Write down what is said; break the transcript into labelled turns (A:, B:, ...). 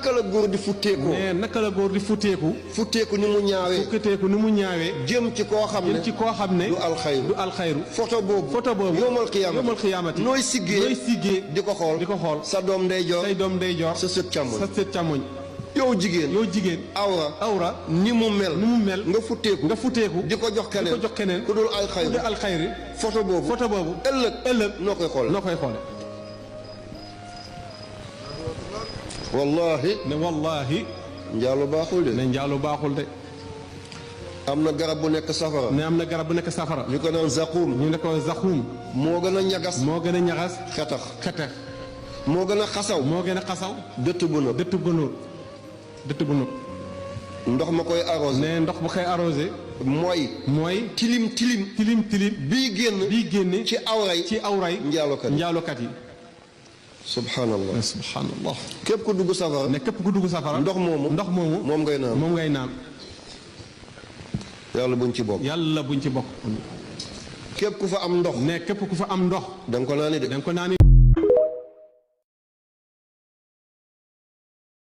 A: naka la góor di futteeku.
B: ne naka la góor di futteeku.
A: futteeku ni mu ñaawee.
B: futteeku ni mu ñaawee.
A: jëm ci koo xam ne
B: jëm ci koo xam ne.
A: du alxayru
B: du alxayru.
A: photo boobu.
B: photo boobu
A: yowmal xiyaamati. nooy siggee di ko xool.
B: di ko xool
A: sa doom ndeyjoor.
B: say doom ndeyjoor.
A: sa sët càmmoñ.
B: sa sët càmmoñ.
A: yow jigéen. awra. ni mu mel. nga futteeku. di ko jox keneen. ku dul alxayri. photo boobu. ëllëg noo koy xoole. wallahi. njaalu baaxul de.
B: ne njaalu baaxul de.
A: am na garab bu nekk safara.
B: ne am na garab bu nekk safara.
A: ñu ko naan zaquum.
B: ñu ne ko zaquum.
A: moo gën a ñagas. xetax. moo gën a xasaw. dëtt bu nëb.
B: dëtt bu nëb.
A: ndox ma koy arrosé.
B: ne ndox bu koy arrosé.
A: mooy. tilim. bii génn. ci awray. njaalokat yi. subhanallah. képp ku dugg safara. ndox moomu. moom ngay naan. yàlla buñ ci bokk.
B: képp ku fa am ndox.
A: da nga ko naani de.